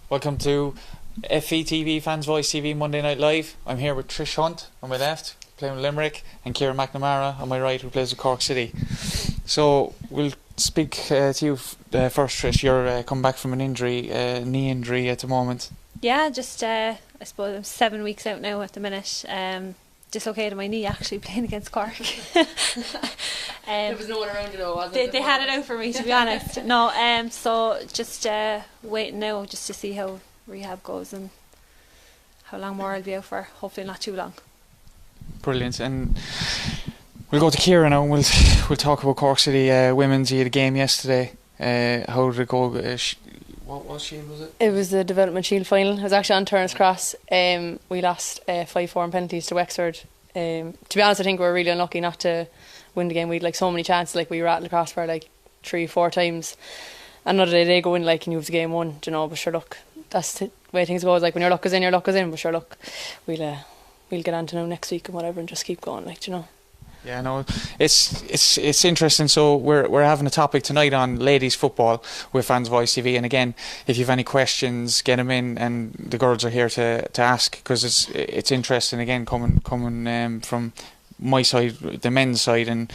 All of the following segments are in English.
Welcome to FETV Fans Voice TV Monday Night Live. I'm here with Trish Hunt on my left, playing with Limerick, and Ciara Namara on my right, who plays with Cork City. So we'll speak to you first, Trish. You're coming back from an injury, knee injury at the moment. Yeah, just I suppose I'm 7 weeks out now at the minute. Dislocated my knee actually playing against Cork. There was no one around, wasn't it? They had it out for me, to be honest. No, so just waiting now just to see how rehab goes and how long more I'll be out for. Hopefully not too long. Brilliant. And we'll go to Ciara now and we'll talk about Cork City women's. You had a game yesterday. How did it go? What shield was it? It was the Development Shield final. It was actually on Turner's Cross. We lost 5-4 in penalties to Wexford. To be honest, I think we were really unlucky not to win the game. We had so many chances. We rattled across for 3-4 times. Another day they go in and you have the game won, but sure, look, that's the way things go. When your luck is in, your luck is in. But sure, look, we'll get on to now next week and whatever and just keep going, Yeah, no, it's interesting. So we're having a topic tonight on ladies football with Fans Voice TV, and again, if you've any questions, get them in, and the girls are here to ask, because it's interesting again coming from my side, the men's side, and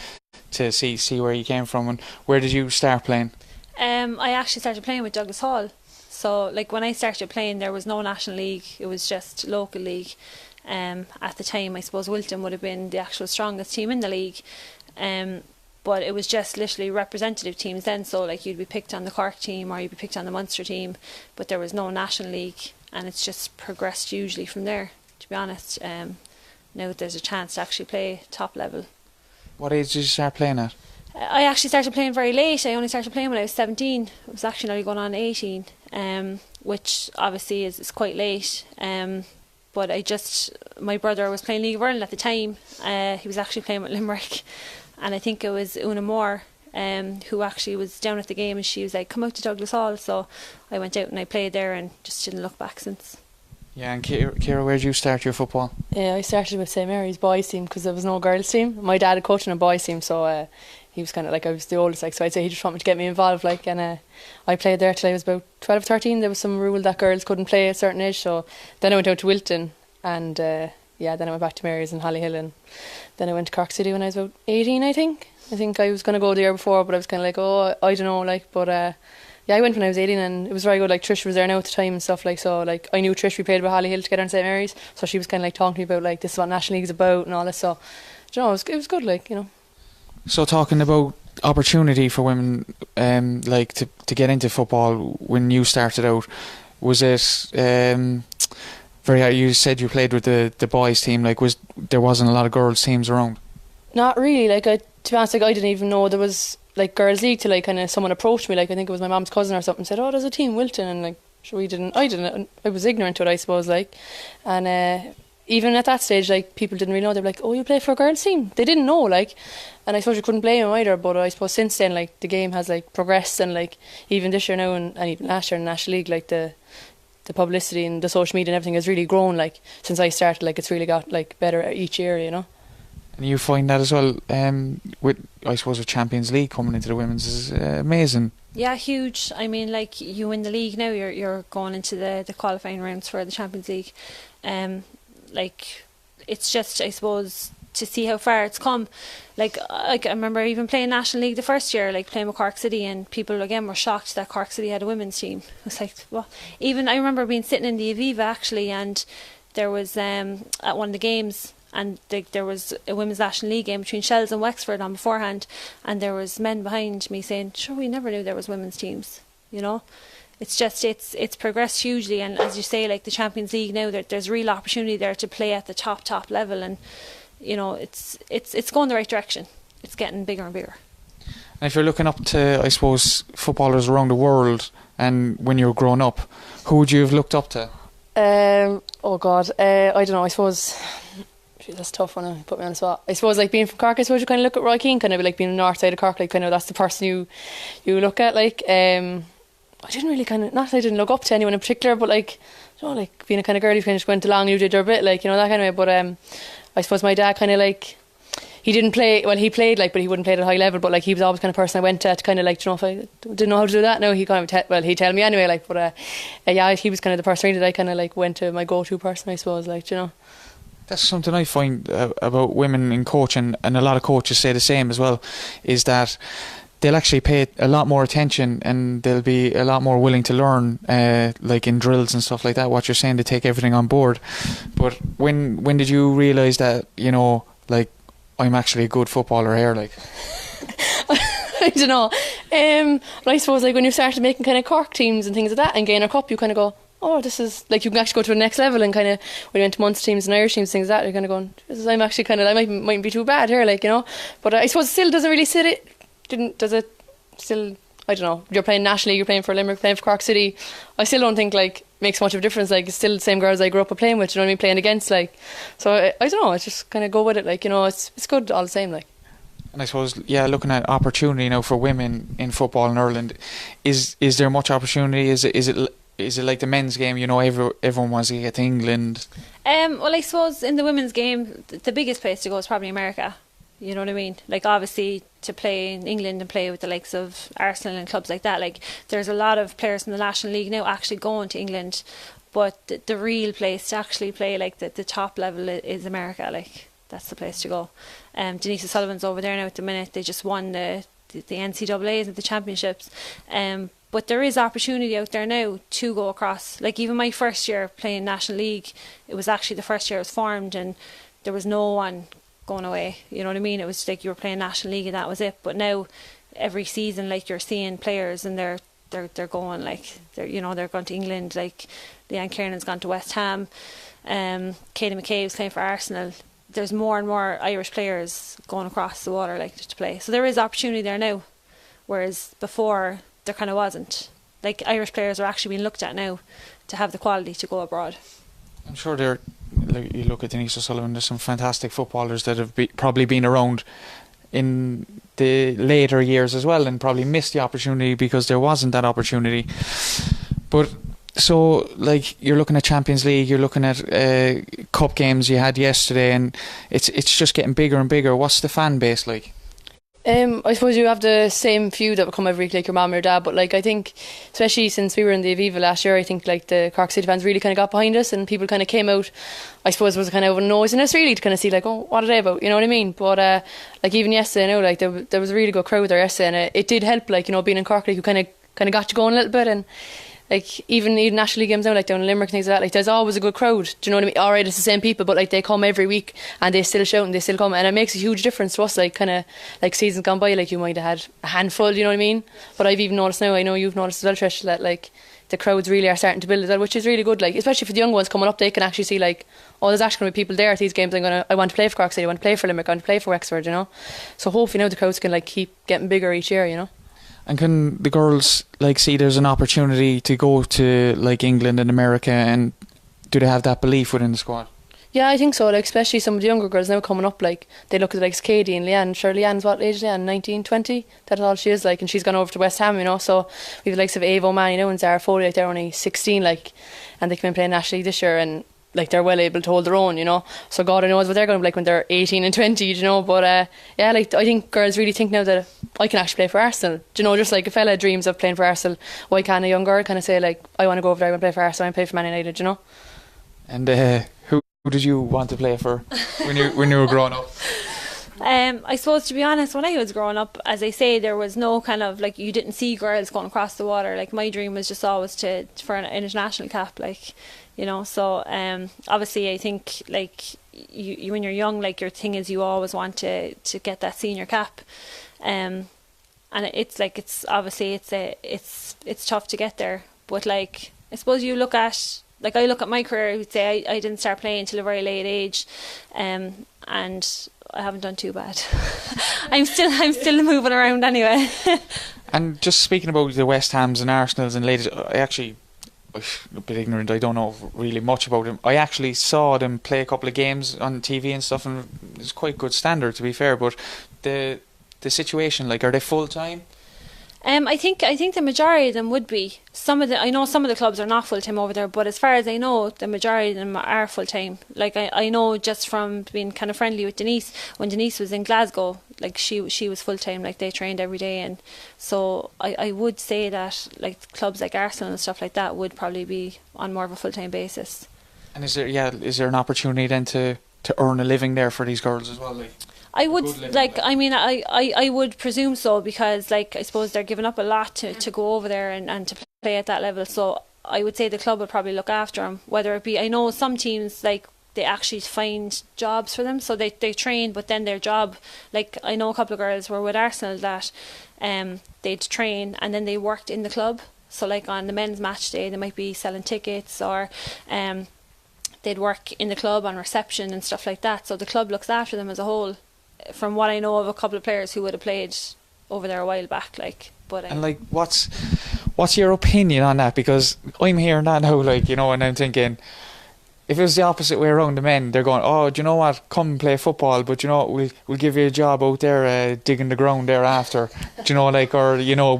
to see where you came from. And where did you start playing? I actually started playing with Douglas Hall. So when I started playing, there was no national league; it was just local league. At the time, I suppose Wilton would have been the actual strongest team in the league, but it was just literally representative teams then. So you'd be picked on the Cork team or you'd be picked on the Munster team, but there was no national league, and it's just progressed hugely from there, to be honest. Now that there's a chance to actually play top level. What age did you start playing at? I actually started playing very late. I only started playing when I was 17. I was actually only going on 18, which obviously is quite late. But my brother was playing League of Ireland at the time. He was actually playing with Limerick, and I think it was Una Moore who actually was down at the game, and she was like, come out to Douglas Hall. So I went out and I played there and just didn't look back since. Yeah, and Ciara, where did you start your football? I started with St Mary's boys team because there was no girls team. My dad had coached in a boys team, so he was kind of I was the oldest, so I'd say he just wanted to get me involved, and I played there till I was about 12 or 13. There was some rule that girls couldn't play at a certain age, so then I went out to Wilton, and then I went back to Mary's and Hollyhill, and then I went to Cork City when I was about 18, I think I was going to go the year before, but I was kind of I don't know, but yeah, I went when I was 18, and it was very good. Trish was there now at the time and stuff, so I knew Trish. We played with Hollyhill together in St Mary's, so she was kind of talking to me about this is what National League's about and all this, so it was good, So talking about opportunity for women, to get into football when you started out, was it very? You said you played with the boys team. There wasn't a lot of girls teams around? Not really. To be honest, I didn't even know there was girls league till kind of someone approached me. I think it was my mum's cousin or something, said, "Oh, there's a team Wilton," and sure we didn't. I was ignorant to it, I suppose. And even at that stage, people didn't really know. They were like, "Oh, you play for a girls' team?" They didn't know, and I suppose you couldn't blame them either. But I suppose since then, the game has progressed, and even this year now, and even last year in the National League, the publicity and the social media and everything has really grown. Since I started, it's really got better each year, And you find that as well, with Champions League coming into the women's is amazing. Yeah, huge. I mean, you win the league now, you're going into the qualifying rounds for the Champions League. It's just, I suppose, to see how far it's come. I remember even playing National League the first year, playing with Cork City, and people again were shocked that Cork City had a women's team. It was what? Even I remember sitting in the Aviva actually, and there was at one of the games, and there was a women's National League game between Shells and Wexford on beforehand, and there was men behind me saying, "Sure, we never knew there was women's teams." It's just it's progressed hugely, and as you say, the Champions League now, there's real opportunity there to play at the top level, and it's going the right direction. It's getting bigger and bigger. And if you're looking up to, I suppose, footballers around the world, and when you were growing up, who would you have looked up to? Oh God, I don't know. I suppose. Gee, that's a tough one to put me on the spot. I suppose being from Cork, I suppose you kind of look at Roy Keane, kind of being on the north side of Cork, kind of that's the person you look at. I didn't really not that I didn't look up to anyone in particular, but being a kind of girl who kind of just went along, you did your bit, that kind of way. But I suppose my dad kind of he didn't play. Well, he played like, but he wouldn't play at a high level. But like, he was always the kind of person I went to kind of like, do you know, if I didn't know how to do that, no, he kind of he'd tell me anyway. Like, but yeah, he was kind of the person really that I kind of like went to, my go-to person, I suppose. Like, do you know. That's something I find about women in coaching, and a lot of coaches say the same as well, is that they'll actually pay a lot more attention and they'll be a lot more willing to learn, like in drills and stuff like that, what you're saying, to take everything on board. But when did you realise that, you know, like, I'm actually a good footballer here, like? I don't know. But I suppose like when you started making kind of Cork teams and things like that and Gainer Cup, you kind of go, oh, this is like, you can actually go to the next level, and kind of when you went to Munster teams and Irish teams, things like that, you're kind of going, I'm actually kind of, I mightn't be too bad here, like, you know. But I suppose it still doesn't really sit it. Does it still, I don't know, you're playing nationally, you're playing for Limerick, playing for Cork City, I still don't think like makes much of a difference. Like, it's still the same girls I grew up playing with, you know what I mean, playing against, like. So I don't know, it's just kind of go with it, like, you know, it's good all the same, like. And I suppose, yeah, looking at opportunity now for women in football in Ireland, is there much opportunity? Is it like the men's game, you know, everyone wants to get to England? Well, I suppose in the women's game, the biggest place to go is probably America. You know what I mean? Like, obviously, to play in England and play with the likes of Arsenal and clubs like that, like, there's a lot of players in the National League now actually going to England, but the real place to actually play, like, the top level is America. Like, that's the place to go. Denise O'Sullivan's over there now at the minute. They just won the NCAAs and the championships. But there is opportunity out there now to go across. Like, even my first year playing National League, it was actually the first year it was formed, and there was no one going away. You know what I mean? It was like you were playing National League and that was it. But now, every season, like, you're seeing players and they're going, like, they're going to England. Like, Leanne Kiernan's gone to West Ham. Katie McCabe's playing for Arsenal. There's more and more Irish players going across the water, like, to play. So there is opportunity there now, whereas before there kind of wasn't. Like, Irish players are actually being looked at now to have the quality to go abroad. I'm sure like, you look at Denise O'Sullivan, there's some fantastic footballers that have probably been around in the later years as well, and probably missed the opportunity because there wasn't that opportunity. But so, like, you're looking at Champions League, you're looking at cup games you had yesterday, and it's just getting bigger and bigger. What's the fan base like? I suppose you have the same few that would come every week, like your mum or your dad, but like, I think especially since we were in the Aviva last year, I think like the Cork City fans really kind of got behind us, and people kind of came out. I suppose it was kind of a noisiness really to kind of see like, oh, what are they about, you know what I mean? But like, even yesterday, I know, like, there was a really good crowd there yesterday, and it did help, like, you know, being in Cork, like, you kind of got you going a little bit. And like, even national league games now, like down in Limerick and things like that, like, there's always a good crowd. Do you know what I mean? Alright, it's the same people, but like, they come every week and they still shout and they still come, and it makes a huge difference to us. Like, kind of like seasons gone by, like, you might have had a handful, you know what I mean? But I've even noticed now, I know you've noticed as well, Trish, that like the crowds really are starting to build as well, which is really good. Like, especially for the young ones coming up, they can actually see like, oh, there's actually going to be people there at these games. I want to play for Cork City, I want to play for Limerick, I want to play for Wexford, you know. So hopefully now the crowds can like keep getting bigger each year, you know. And can the girls like see there's an opportunity to go to like England and America, and do they have that belief within the squad? Yeah, I think so. Like, especially some of the younger girls now coming up, like, they look at like Katie and Leanne. Sure, Leanne's what age? Leanne, 19, 20? That's all she is, like, and she's gone over to West Ham, you know. So we have the likes of Ava O'Mahony, you know, and Zara Foley, like, they're only 16, like, and they came in playing National League this year, and like, they're well able to hold their own, you know. So God knows what they're going to be like when they're 18 and 20, you know. But yeah, like, I think girls really think now that I can actually play for Arsenal. Do you know, just like a fella dreams of playing for Arsenal, why can't a young girl kind of say like, I want to go over there, I want to play for Arsenal, I want to play for Man United, you know. And who did you want to play for when you were growing up? I suppose, to be honest, when I was growing up, as I say, there was no kind of like, you didn't see girls going across the water. Like, my dream was just always for an international cap, like, you know. So obviously I think like you when you're young, like, your thing is you always want to get that senior cap, and it's like, it's obviously it's tough to get there. But like, I suppose you look at, like, I look at my career, I would say I didn't start playing until a very late age, and I haven't done too bad. I'm still moving around anyway. And just speaking about the West Hams and Arsenals and ladies, I'm a bit ignorant, I don't know really much about them. I actually saw them play a couple of games on TV and stuff, and it's quite good standard, to be fair. But the situation, like, are they full time? I think the majority of them would be. I know some of the clubs are not full time over there, but as far as I know, the majority of them are full time. Like I know just from being kind of friendly with Denise, when Denise was in Glasgow, like she was full time. Like they trained every day, and so I would say that like clubs like Arsenal and stuff like that would probably be on more of a full time basis. And is there an opportunity then to earn a living there for these girls as well? Like, I would like. I mean, I would presume so, because like I suppose they're giving up a lot to go over there and to play at that level. So I would say the club would probably look after them. Whether it be, I know some teams like they actually find jobs for them, so they train, but then their job, like I know a couple of girls were with Arsenal that they'd train and then they worked in the club. So like on the men's match day, they might be selling tickets, or they'd work in the club on reception and stuff like that. So the club looks after them as a whole. From what I know of a couple of players who would have played over there a while back, like. But and like, what's your opinion on that? Because I'm hearing that now, like, you know, and I'm thinking, if it was the opposite way around, the men, they're going, oh, do you know what? Come and play football, but you know, we'll give you a job out there digging the ground thereafter. Do you know, like, or you know,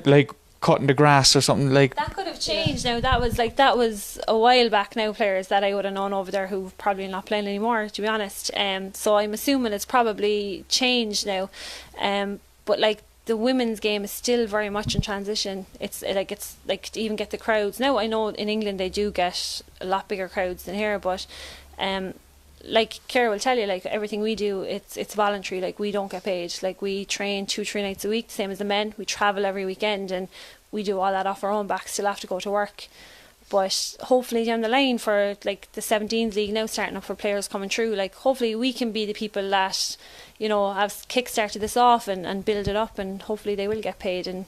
like cutting the grass or something like that. Could have changed now. That was a while back now. Players that I would have known over there who probably not playing anymore, to be honest. So I'm assuming it's probably changed now. But like the women's game is still very much in transition. It's like to even get the crowds now. I know in England they do get a lot bigger crowds than here, but like Ciara will tell you, like everything we do, it's voluntary. Like we don't get paid. Like we train 2-3 nights a week, same as the men. We travel every weekend and we do all that off our own back. Still have to go to work, but hopefully down the line for like the 17s league now starting up for players coming through, like hopefully we can be the people that, you know, have kick-started this off and build it up, and hopefully they will get paid, and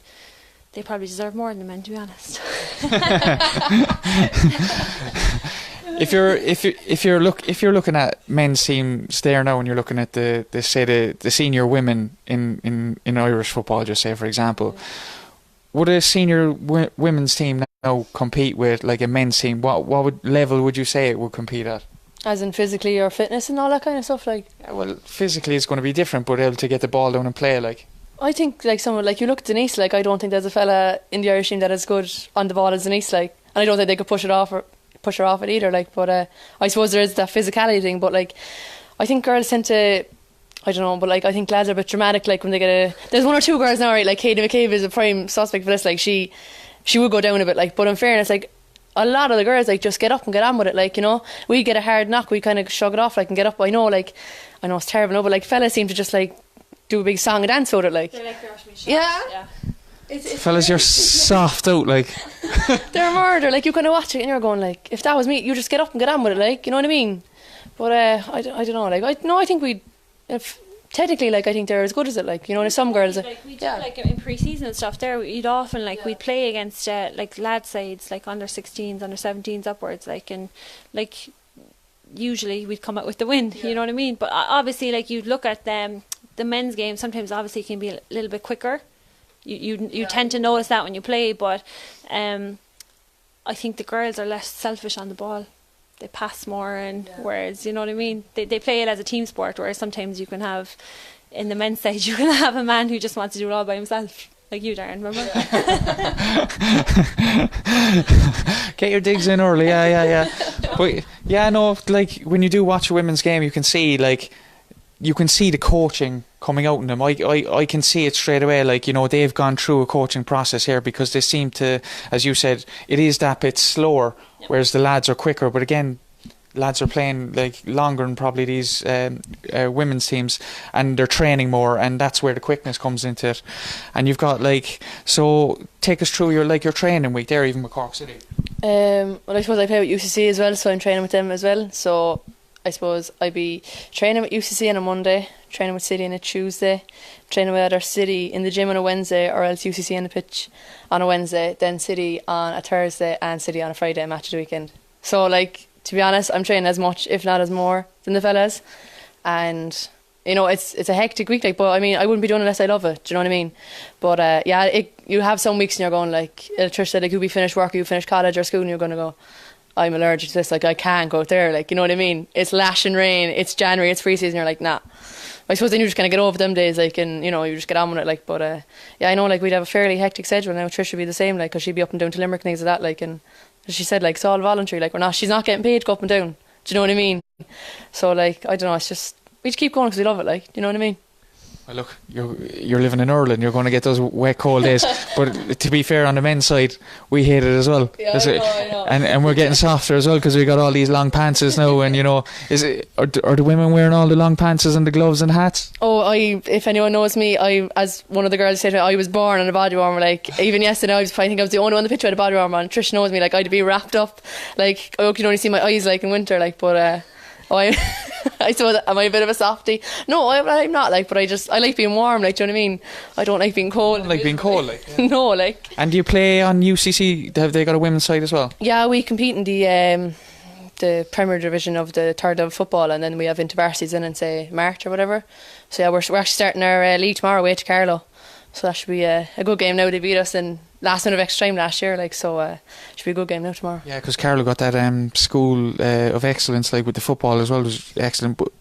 they probably deserve more than the men, to be honest. If you're looking at men's teams there now, and you're looking at the senior women in Irish football, just say for example, would a senior women's team now compete with like a men's team? What level would you say it would compete at? As in physically or fitness and all that kind of stuff, like. Yeah, well, physically it's going to be different, but able to get the ball down and play, like. I think like someone like you look at Denise, like I don't think there's a fella in the Irish team that is good on the ball as Denise, like, and I don't think they could push her off it either, like. But I suppose there is that physicality thing, but like I think girls tend to, I don't know, but like I think lads are a bit dramatic, like when they get there's one or two girls now, right, like Katie McCabe is a prime suspect for this, like she would go down a bit, like, but in fairness, like a lot of the girls like just get up and get on with it, like, you know, we get a hard knock, we kind of shrug it off, like, and get up. I know it's terrible, no, but like fellas seem to just like do a big song and dance with it, like. They like the Rush Me shots. Yeah. It's fellas, you're soft out, like. They're murder, like you kind of watch it and you're going like, if that was me, you just get up and get on with it, like, you know what I mean? But I don't know, like I think technically, like, I think they're as good as it, like, you know, there's some girls. Like, we do, like, in pre-season and stuff there, we'd often, like, we'd play against, like, lad sides, like, under 16s, under 17s upwards, like, and, like, usually we'd come out with the win, you know what I mean? But obviously, like, you'd look at them, the men's game sometimes obviously can be a little bit quicker. You tend to notice that when you play, but I think the girls are less selfish on the ball. They pass more, and whereas, you know what I mean, they play it as a team sport, whereas sometimes you can have, in the men's side, you can have a man who just wants to do it all by himself, like you, Darren, remember? Get your digs in early, yeah. But yeah, no, like when you do watch a women's game, you can see the coaching coming out in them. I can see it straight away, like, you know, they've gone through a coaching process here, because they seem to, as you said, it is that bit slower, whereas the lads are quicker. But again, lads are playing like longer than probably these women's teams, and they're training more, and that's where the quickness comes into it. And you've got so take us through your training week there, even with Cork City. Well, I suppose I play with UCC as well, so I'm training with them as well. So I suppose I'd be training with UCC on a Monday, training with City on a Tuesday, training with either City in the gym on a Wednesday, or else UCC on the pitch on a Wednesday, then City on a Thursday and City on a Friday, match of the weekend. So, like, to be honest, I'm training as much, if not as more, than the fellas. And, you know, it's a hectic week, like, but I mean, I wouldn't be doing it unless I love it, do you know what I mean? But you have some weeks and you're going like, Trish said, like, you'll be finished work, or you finish college or school, and you're going to go, I'm allergic to this, like I can't go out there, like, you know what I mean? It's lashing rain, it's January, it's pre-season, you're like, nah. I suppose then you just kind of get over them days, like, and, you know, you just get on with it, like, but, yeah, I know, like, we'd have a fairly hectic schedule now. Trish would be the same, like, because she'd be up and down to Limerick and things like that, like, and as she said, like, it's all voluntary, like, she's not getting paid to go up and down, do you know what I mean? So, like, I don't know, it's just, we just keep going because we love it, like, do you know what I mean? Well, look, you're living in Ireland, you're going to get those wet, cold days. But to be fair, on the men's side, we hate it as well. Yeah, I know. And we're getting softer as well because we got all these long pantses now. And, you know, are the women wearing all the long pantses and the gloves and hats? Oh, if anyone knows me, as one of the girls said to me, I was born in a body warmer. Like, even yesterday, I think I was the only one on the pitch who had a body warmer on. Trish knows me, like, I'd be wrapped up. Like, I can only see my eyes, like, in winter, like, but... I suppose, am I a bit of a softie? No, I'm not, like, but I like being warm, like, do you know what I mean? I don't like being cold. You don't like being cold, like? Yeah. No, like. And do you play on UCC? Have they got a women's side as well? Yeah, we compete in the Premier Division of the third level football, and then we have intervarsities in say March or whatever. So yeah, we're actually starting our league tomorrow away to Carlow. So that should be a good game now. They beat us in last minute of extra time last year, like, so should be a good game now tomorrow. Yeah, because Carlow got that school of excellence, like with the football as well, it was excellent. But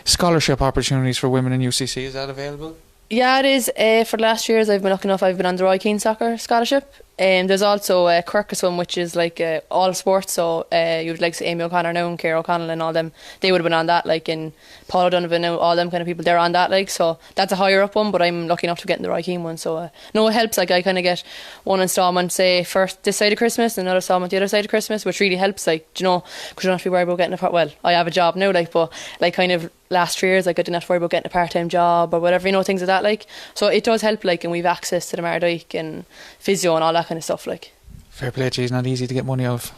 scholarship opportunities for women in UCC, is that available? Yeah, it is. For the last years, I've been lucky enough. I've been on the Roy Keane Soccer Scholarship. There's also Cork one, which is like all sports. So you would like say Amy O'Connor now and Ciara O'Connell and all them. They would have been on that, like, in Paul O'Donovan now, all them kind of people. They're on that, like. So that's a higher up one. But I'm lucky enough to get in the Roy Keane one. So no, it helps. Like, I kind of get one instalment, say, first this side of Christmas, and another instalment the other side of Christmas, which really helps. Like, do you know, because you don't have to be worried about getting well, I have a job now, like, but like kind of last 3 years, like, I didn't have to worry about getting a part-time job or whatever, you know, things like that, like. So it does help, like, and we've access to the Mardyke and physio and all that kind of stuff, like. Fair play, geez, not easy to get money out of.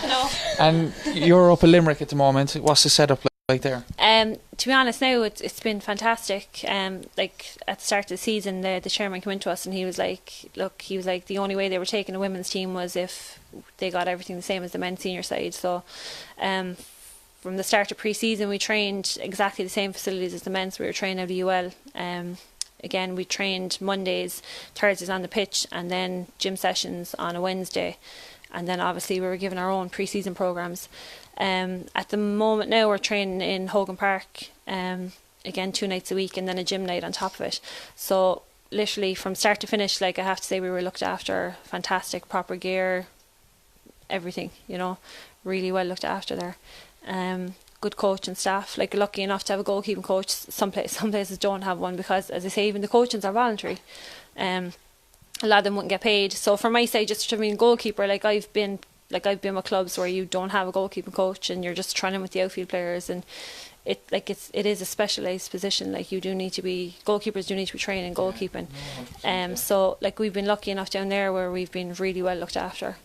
No. And you're up in Limerick at the moment. What's the setup like there? To be honest, now it's been fantastic. Like, at the start of the season, the chairman came into us and he was like, the only way they were taking a women's team was if they got everything the same as the men's senior side. So from the start of pre-season, we trained exactly the same facilities as the men's. We were training out of UL. Again, we trained Mondays, Thursdays on the pitch, and then gym sessions on a Wednesday. And then obviously we were given our own pre-season programmes. At the moment now we're training in Hogan Park, again 2 nights a week, and then a gym night on top of it. So literally from start to finish, like, I have to say we were looked after, fantastic, proper gear, everything, you know, really well looked after there. Good coach and staff, like, lucky enough to have a goalkeeping coach. Some places don't have one because, as I say, even the coachings are voluntary. A lot of them wouldn't get paid. So from my side, just to be a goalkeeper, like, I've been with clubs where you don't have a goalkeeping coach and you're just training with the outfield players, and it is a specialised position. Like, goalkeepers do need to be trained in goalkeeping. So like, we've been lucky enough down there where we've been really well looked after.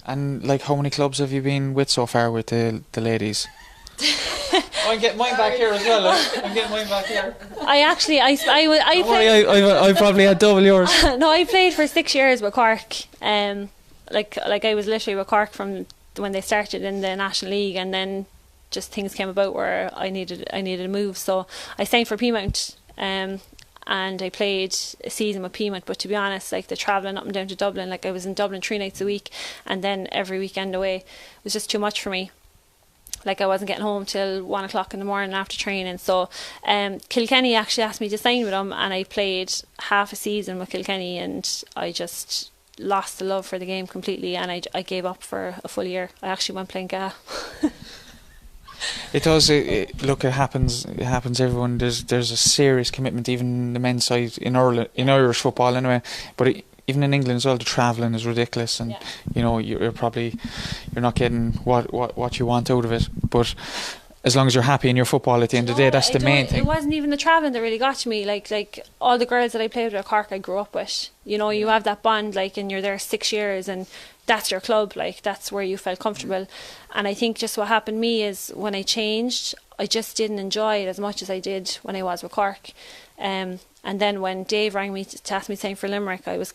And like, how many clubs have you been with so far with the ladies? I'm getting mine back here as well. I'm getting mine back here. I probably had double yours. No, I played for 6 years with Cork. Like I was literally with Cork from when they started in the National League, and then just things came about where I needed a move. So I signed for Peamount, and I played a season with Peamount. But to be honest, like, the travelling up and down to Dublin, like, I was in Dublin 3 nights a week, and then every weekend away, was just too much for me. Like, I wasn't getting home till 1 o'clock in the morning after training. So Kilkenny actually asked me to sign with them, and I played half a season with Kilkenny, and I just lost the love for the game completely, and I gave up for a full year. I actually went playing GA. It does. Look, it happens. It happens. Everyone. There's a serious commitment, even in the men's side in Irish football anyway. But even in England as well, the travelling is ridiculous, and you know, you're not getting what you want out of it. But as long as you're happy in your football at the end of the day, that's the main thing. It wasn't even the travelling that really got to me. Like all the girls that I played with at Cork, I grew up with. You know, you have that bond, like, and you're there 6 years, and that's your club. Like, that's where you felt comfortable. And I think just what happened to me is, when I changed, I just didn't enjoy it as much as I did when I was with Cork. And then when Dave rang me to ask me to sign for Limerick, I was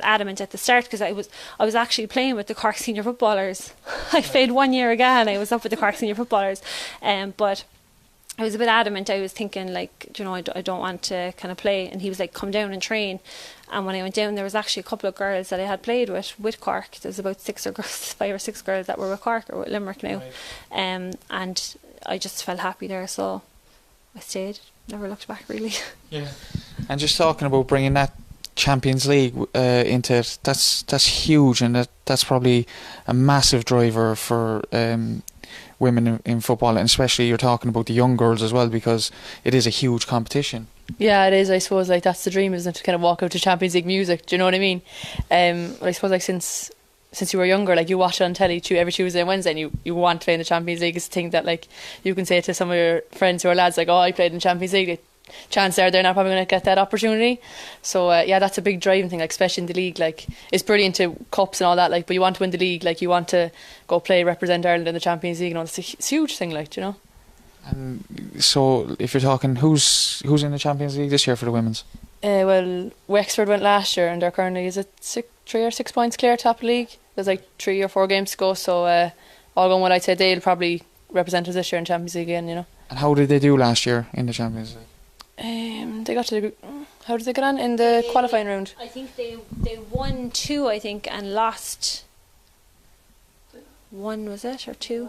adamant at the start, because I was actually playing with the Cork senior footballers. I played 1 year again. I was up with the Cork senior footballers, but I was a bit adamant. I was thinking, like, you know, I don't want to kind of play. And he was like, come down and train. And when I went down, there was actually a couple of girls that I had played with Cork. There was about 5 or 6 girls that were with Cork or with Limerick now. Right. And I just felt happy there, so I stayed. Never looked back, really. Yeah. And just talking about bringing that Champions League into it, that's huge, and that's probably a massive driver for women in football, and especially you're talking about the young girls as well, because it is a huge competition. Yeah, it is. I suppose like that's the dream, isn't it, to kind of walk out to Champions League music? Do you know what I mean? I suppose like since you were younger, like you watch it on telly every Tuesday and Wednesday, and you want to play in the Champions League. Is the thing that like you can say to some of your friends who are lads, like, oh, I played in the Champions League. Chance they're not probably going to get that opportunity. So yeah, that's a big driving thing, like especially in the league. Like it's brilliant to cups and all that, like, but you want to win the league, like you want to go play, represent Ireland in the Champions League, and all. It's a huge thing, like, you know. And so if you're talking, who's in the Champions League this year for the women's? Well, Wexford went last year, and they're currently, is it 3 or 6 points clear top of the league? There's like 3 or 4 games to go, so all going well, I'd say they'll probably represent us this year in Champions League again, you know. And how did they do last year in the Champions League? They got to the, how did they get on in the qualifying round? I think they won 2, I think, and lost 1, was it, or 2?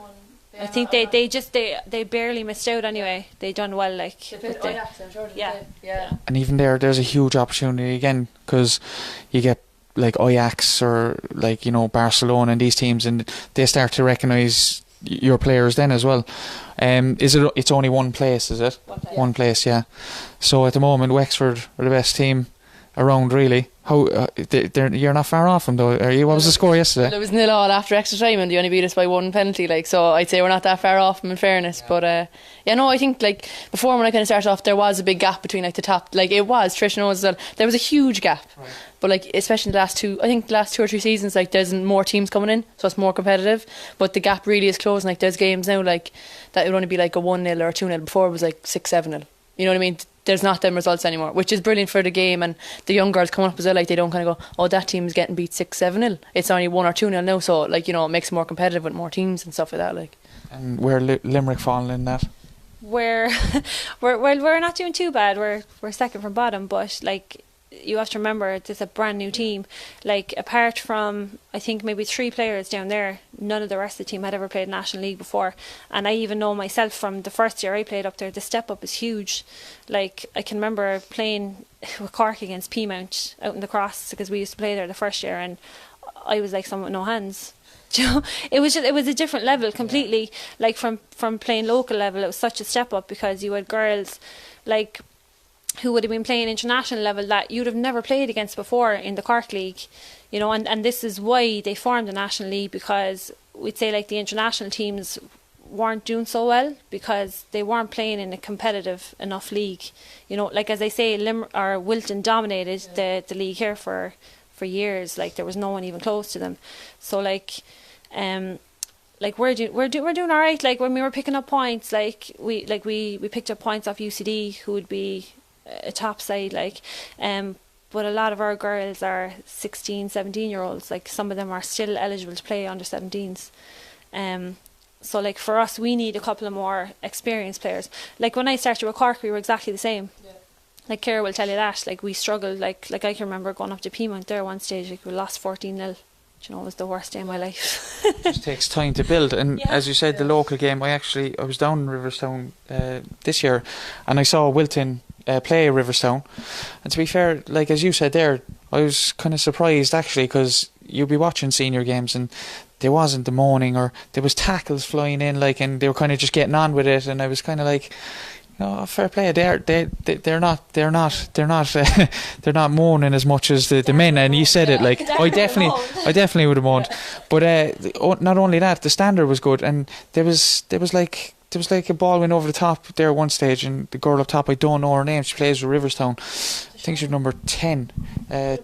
I think they barely missed out anyway. They done well, like. Yeah. And even there's a huge opportunity again, because you get like Ajax or like, you know, Barcelona and these teams, and they start to recognise your players then as well. It's only one place, is it? One place, yeah. So at the moment, Wexford are the best team around, really. How you're not far off them though, are you? What was the score yesterday? Well, it was 0-0 after extra time, and they only beat us by 1 penalty. Like, so I'd say we're not that far off them, in fairness. Yeah. But yeah, no, I think like before, when I kind of started off, there was a big gap between like the top. Like it was, Trish knows that there was a huge gap. Right. But like especially in the last 2 or 3 seasons, like there's more teams coming in, so it's more competitive. But the gap really is closing. Like there's games now like that it would only be like a 1-0 or a 2-0. Before it was like 6-7-0. You know what I mean? There's not them results anymore, which is brilliant for the game, and the young girls coming up as well. Like they don't kind of go, oh, that team's getting beat 6-7-0. It's only 1 or 2-0 now, so like, you know, it makes it more competitive with more teams and stuff like that. Like. And where Limerick falling in that? We're not doing too bad. We're second from bottom, but like, you have to remember it's a brand new team. Like apart from I think maybe 3 players down there, none of the rest of the team had ever played National League before. And I even know myself from the first year I played up there, the step up is huge. Like I can remember playing with Cork against Peamount out in the Cross, because we used to play there the first year, and I was like someone with no hands. You know, it was a different level completely. Like from playing local level, it was such a step up, because you had girls like who would have been playing international level that you'd have never played against before in the Cork League, you know, and this is why they formed the National League, because we'd say like the international teams weren't doing so well because they weren't playing in a competitive enough league, you know. Like as I say, Wilton dominated the league here for years. Like there was no one even close to them. So like we're doing all right. Like when we were picking up points, we picked up points off UCD, who would be a top side, like, but a lot of our girls are 16, 17 year olds. Like some of them are still eligible to play under 17s. So like for us, we need a couple of more experienced players. Like when I started with Cork, we were exactly the same. Yeah. Like Ciara will tell you that. Like we struggled. Like I can remember going up to Peamount there one stage. Like we lost 14-0. You know, it was the worst day of my life. It just takes time to build, and as you said, the local game. I was down in Riverstown this year, and I saw Wilton play Riverstown, and to be fair, like as you said there, I was kind of surprised actually, because you'd be watching senior games and there wasn't the moaning, or there was tackles flying in, like, and they were kind of just getting on with it, and I was kind of like, you know, fair play. They're not moaning as much as the men, and you said it. Like I definitely would have moaned, but not only that, the standard was good, and there was like a ball went over the top there at one stage, and the girl up top, I don't know her name, she plays with Riverstown. I think she's number 10,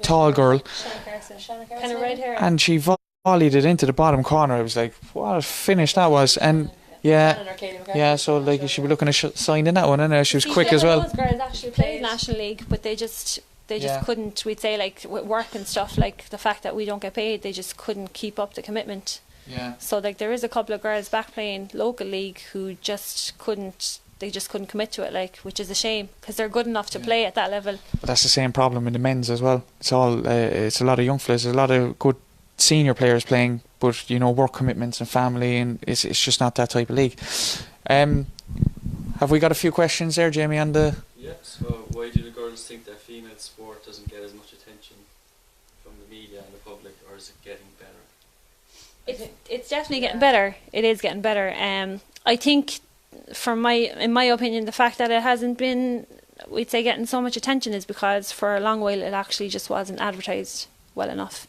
tall girl, kind of red hair, and she volleyed it into the bottom corner. I was like, what a finish that was. And yeah, so like you should be looking to sign in that one, and she was quick as well. Those girls actually played National League, but they just couldn't. We'd say like with work and stuff, like the fact that we don't get paid, they just couldn't keep up the commitment. Yeah. So like there is a couple of girls back playing local league who just couldn't they just couldn't commit to it, like, which is a shame because they're good enough to play at that level. But that's the same problem in the men's as well. It's all it's a lot of young fellas, a lot of good senior players playing, but work commitments and family, and it's just not that type of league. Have we got a few questions there, Jamie, on the... Yeah, so why do the girls think that female sport doesn't get as much attention from the media and the public, or is it getting better? It's definitely getting better. It is getting better. I think, in my opinion, the fact that it hasn't been, we'd say, getting so much attention is because for a long while it actually just wasn't advertised well enough.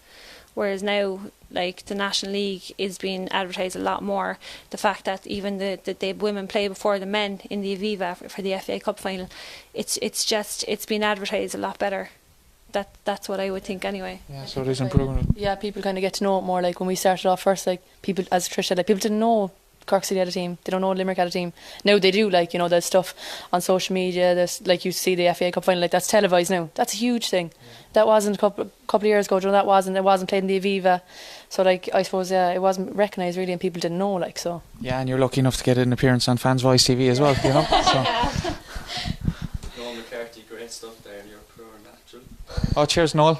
Whereas now, like, the National League is being advertised a lot more. The fact that even the women play before the men in the Aviva for the FA Cup final, it's been advertised a lot better. That's what I would think anyway. Yeah, so it is improving. Yeah, people kind of get to know it more. Like when we started off first, like people, as Trish said, like people didn't know Cork City had a team. They don't know Limerick had a team. Now they do. Like, there's stuff on social media. There's, like, you see the FA Cup final, like, that's televised now. That's a huge thing. That wasn't a couple of years ago. It wasn't played in the Aviva. So, like, I suppose it wasn't recognised really, and people didn't know. Like, so. Yeah, and you're lucky enough to get an appearance on Fans Voice TV as well. So. Noel McCarthy, great stuff there, and you're pure natural. Oh, cheers, Noel.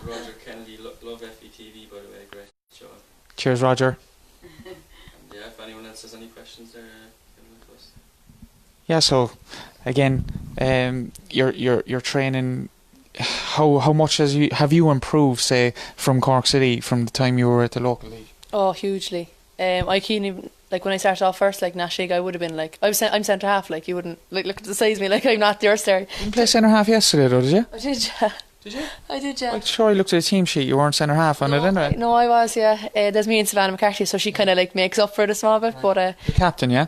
Roger Kennedy, love FETV, by the way, great job. Cheers, Roger. Yeah, if anyone else has any questions there, give them to us. Yeah, so again, your training, how much have you improved, say, from Cork City from the time you were at the local league? Oh, hugely. I can't even, like, when I started off first, like, National League, I would have been like, I'm centre half, like, you wouldn't, like, look at the size of me, like, I'm not yours there. You didn't play centre half yesterday though, did you? I did, yeah. Did you? I did, yeah. I'm sure I looked at the team sheet, you weren't centre half on it anyway. No, I was, yeah. There's me and Savannah McCarthy, so she kind of, like, makes up for it a small bit, but... The captain, yeah?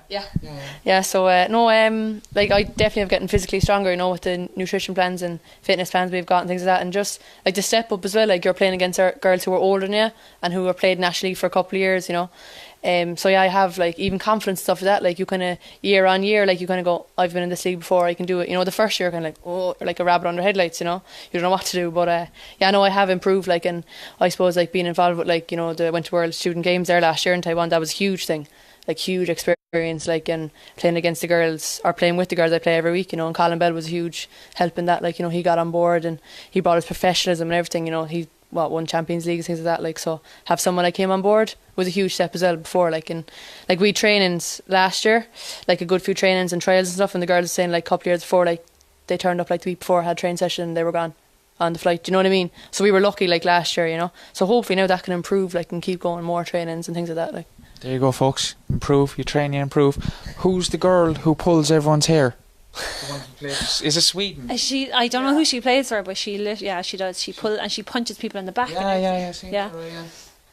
Yeah, so, like, I definitely have getting physically stronger, with the nutrition plans and fitness plans we've got and things like that, and just, like, the step up as well, like, you're playing against girls who are older than you and who have played National League for a couple of years, so yeah, I have, like, even confidence stuff like that, like, you kind of year on year, like, you kind of go, I've been in this league before, I can do it. The first year kind of like, oh, like a rabbit under headlights, you don't know what to do, but yeah, no, I have improved, like, and I suppose, like, being involved with, like, the Winter World Student Games there last year in Taiwan, that was a huge thing, like, huge experience, like, and playing against the girls or playing with the girls I play every week, and Colin Bell was a huge help in that, like, he got on board and he brought his professionalism and everything, he won Champions League, things like that, like, so have someone like him on board was a huge step as well before, like, and like, we trainings last year, like, a good few trainings and trials and stuff, and the girls were saying, like, a couple of years before, like, they turned up, like, the week before, had train session and they were gone on the flight, do you know what I mean? So we were lucky, like, last year, so hopefully now that can improve, like, and keep going more trainings and things like that, like. There you go, folks. Improve, you train, you improve. Who's the girl who pulls everyone's hair? The one who plays. Is it Sweden? I don't know who she plays for, but she does. She pulls and she punches people in the back. Yeah. Yeah.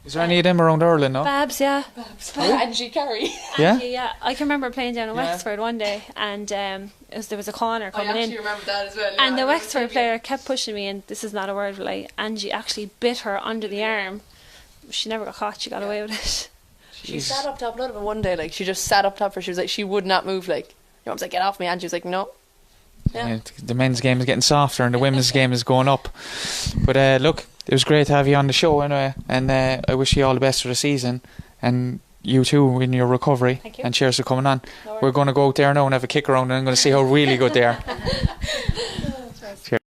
Is there any of them around Ireland, no? Babs, yeah. Angie Carey. Yeah? Yeah. I can remember playing down in Wexford one day, and there was a corner coming in. I actually remember that as well. And the Wexford player kept pushing me, and this is not a word, but like, Angie actually bit her under the arm. She never got caught. She got away with it. She sat up top of it one day, like, she just sat up top for. She was like, she would not move, like. Your mom's like, get off me, and she was like, no. Yeah. The men's game is getting softer and the women's game is going up. But look, it was great to have you on the show anyway, and I wish you all the best for the season, and you too in your recovery. Thank you. And cheers for coming on. We're going to go out there now and have a kick around, and I'm going to see how really good they are.